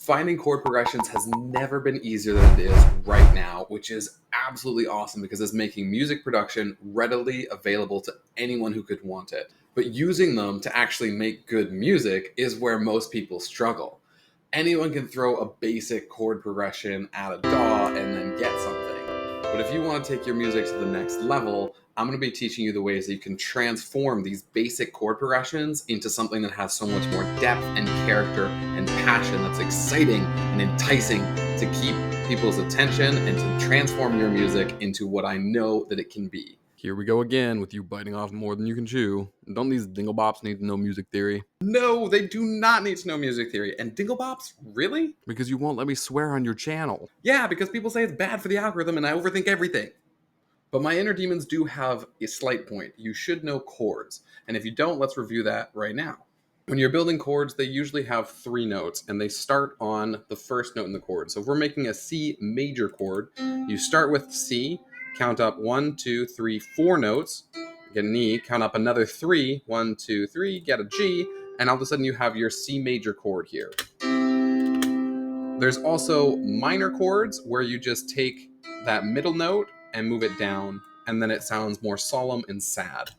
Finding chord progressions has never been easier than it is right now, which is absolutely awesome because it's making music production readily available to anyone who could want it. But using them to actually make good music is where most people struggle. Anyone can throw a basic chord progression at a DAW and then get something. But if you want to take your music to the next level, I'm going to be teaching you the ways that you can transform these basic chord progressions into something that has so much more depth and character and passion that's exciting and enticing to keep people's attention and to transform your music into what I know that it can be. Here we go again with you biting off more than you can chew. Don't these dinglebops need to know music theory? No, they do not need to know music theory. And dinglebops? Really? Because you won't let me swear on your channel. Yeah, because people say it's bad for the algorithm and I overthink everything. But my inner demons do have a slight point. You should know chords. And if you don't, let's review that right now. When you're building chords, they usually have 3 notes, and they start on the first note in the chord. So if we're making a C major chord, you start with C, count up 1, 2, 3, 4 notes, get an E, count up another 3, 1, 2, 3, get a G, and all of a sudden you have your C major chord here. There's also minor chords where you just take that middle note and move it down, and then it sounds more solemn and sad.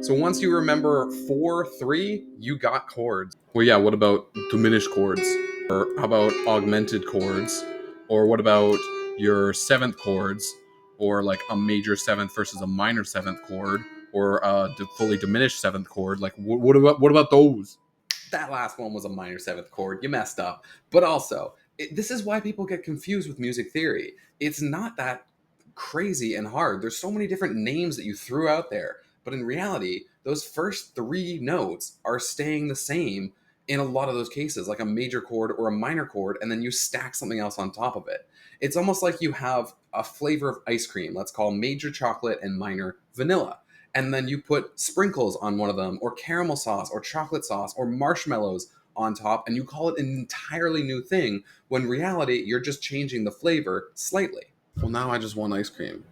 So once you remember 4, 3, you got chords. Well, yeah, what about diminished chords? Or how about augmented chords? Or what about your 7th chords? Or like a major 7th versus a minor 7th chord? Or a fully diminished 7th chord? Like, what about those? That last one was a minor 7th chord. You messed up. But also, this is why people get confused with music theory. It's not that crazy and hard. There's so many different names that you threw out there. But in reality, those first 3 notes are staying the same in a lot of those cases, like a major chord or a minor chord, and then you stack something else on top of it. It's almost like you have a flavor of ice cream, let's call major chocolate and minor vanilla. And then you put sprinkles on one of them, or caramel sauce, or chocolate sauce, or marshmallows on top, and you call it an entirely new thing, when in reality, you're just changing the flavor slightly. Well, now I just want ice cream.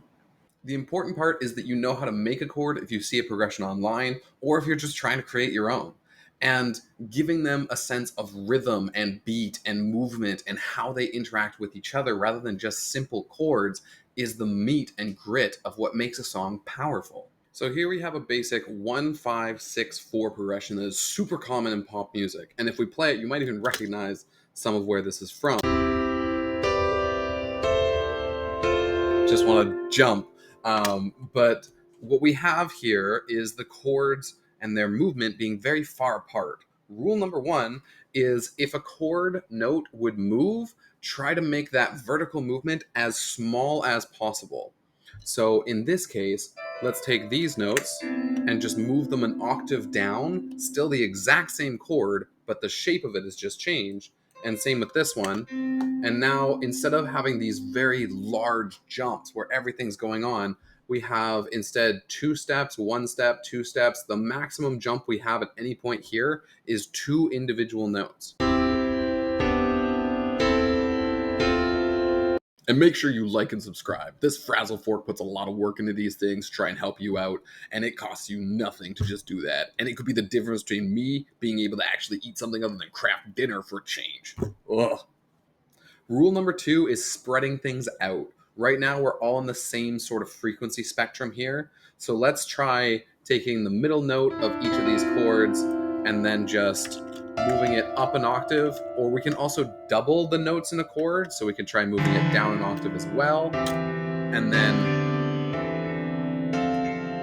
The important part is that you know how to make a chord if you see a progression online, or if you're just trying to create your own. And giving them a sense of rhythm and beat and movement and how they interact with each other rather than just simple chords is the meat and grit of what makes a song powerful. So here we have a basic 1-5-6-4 progression that is super common in pop music. And if we play it, you might even recognize some of where this is from. Just want to jump. But what we have here is the chords and their movement being very far apart. Rule number 1 is if a chord note would move, try to make that vertical movement as small as possible. So in this case, let's take these notes and just move them an octave down, still the exact same chord, but the shape of it has just changed. And same with this one. And now, instead of having these very large jumps where everything's going on, we have instead 2 steps, 1 step, 2 steps. The maximum jump we have at any point here is 2 individual notes. And make sure you like and subscribe. This Frazzle Fork puts a lot of work into these things to try and help you out, and it costs you nothing to just do that. And it could be the difference between me being able to actually eat something other than craft dinner for a change. Ugh. Rule number 2 is spreading things out. Right now, we're all in the same sort of frequency spectrum here. So let's try taking the middle note of each of these chords and then just moving it up an octave. Or we can also double the notes in a chord. So we can try moving it down an octave as well. And then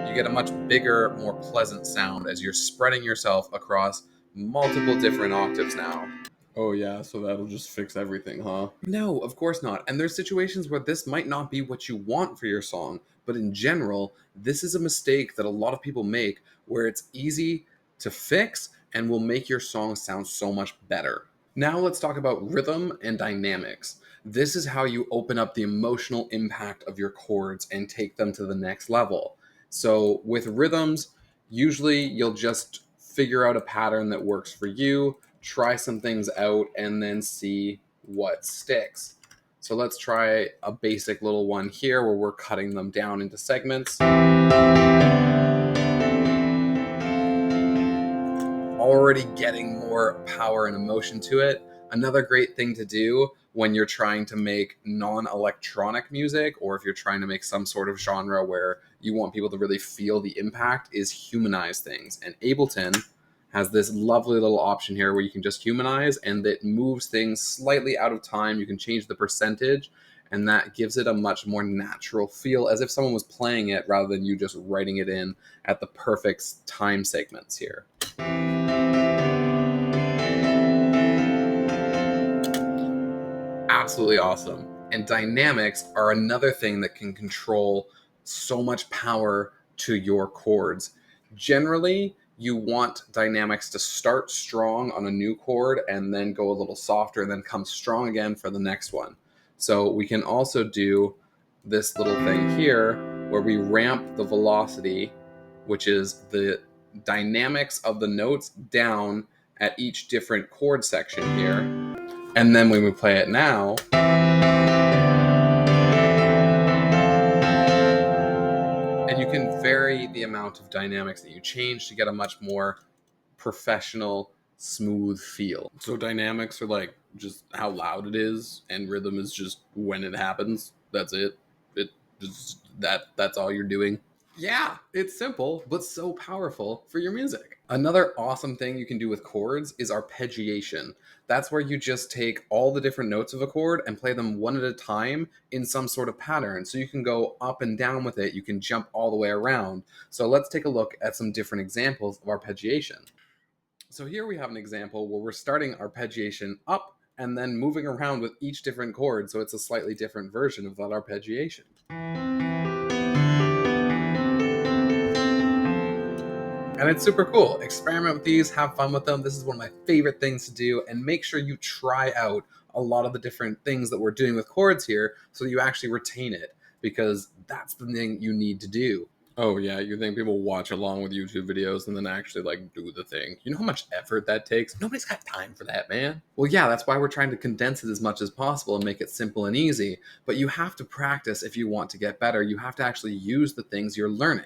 you get a much bigger, more pleasant sound as you're spreading yourself across multiple different octaves now. Oh yeah, so that'll just fix everything, huh? No, of course not. And there's situations where this might not be what you want for your song, but in general, this is a mistake that a lot of people make where it's easy to fix and will make your song sound so much better. Now let's talk about rhythm and dynamics. This is how you open up the emotional impact of your chords and take them to the next level. So with rhythms, usually you'll just figure out a pattern that works for you, try some things out, and then see what sticks. So let's try a basic little one here where we're cutting them down into segments. Already getting more power and emotion to it. Another great thing to do when you're trying to make non-electronic music, or if you're trying to make some sort of genre where you want people to really feel the impact, is humanize things. And Ableton has this lovely little option here where you can just humanize, and it moves things slightly out of time. You can change the percentage, and that gives it a much more natural feel, as if someone was playing it rather than you just writing it in at the perfect time segments here. Absolutely awesome. And dynamics are another thing that can control so much power to your chords. Generally, you want dynamics to start strong on a new chord and then go a little softer and then come strong again for the next one. So we can also do this little thing here where we ramp the velocity, which is the dynamics of the notes, down at each different chord section here. And then when we play it now, and you can vary the amount of dynamics that you change to get a much more professional, smooth feel. So dynamics are like just how loud it is, and rhythm is just when it happens. That's it. It just that's all you're doing. Yeah, it's simple, but so powerful for your music. Another awesome thing you can do with chords is arpeggiation. That's where you just take all the different notes of a chord and play them one at a time in some sort of pattern. So you can go up and down with it. You can jump all the way around. So let's take a look at some different examples of arpeggiation. So here we have an example where we're starting arpeggiation up and then moving around with each different chord. So it's a slightly different version of that arpeggiation. And it's super cool. Experiment with these, have fun with them. This is one of my favorite things to do, and make sure you try out a lot of the different things that we're doing with chords here so that you actually retain it, because that's the thing you need to do. Oh yeah, you think people watch along with YouTube videos and then actually like do the thing. You know how much effort that takes? Nobody's got time for that, man. Well, yeah, that's why we're trying to condense it as much as possible and make it simple and easy. But you have to practice if you want to get better. You have to actually use the things you're learning.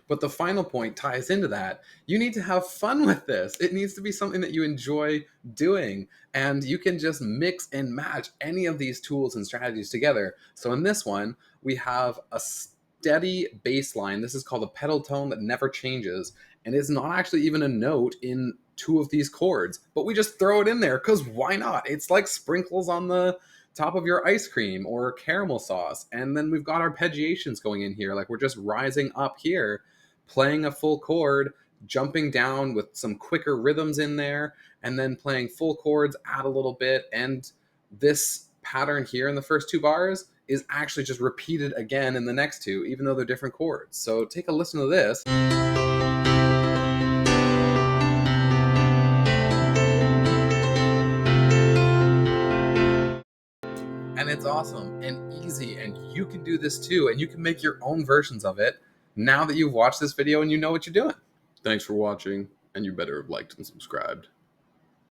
But the final point ties into that. You need to have fun with this. It needs to be something that you enjoy doing. And you can just mix and match any of these tools and strategies together. So in this one, we have a steady bass line. This is called a pedal tone that never changes. And it's not actually even a note in two of these chords. But we just throw it in there because why not? It's like sprinkles on the top of your ice cream or caramel sauce. And then we've got arpeggiations going in here. Like we're just rising up here, playing a full chord, jumping down with some quicker rhythms in there, and then playing full chords, add a little bit. And this pattern here in the first two bars is actually just repeated again in the next two, even though they're different chords. So take a listen to this. And it's awesome and easy, and you can do this too, and you can make your own versions of it now that you've watched this video and you know what you're doing. Thanks for watching, and you better have liked and subscribed.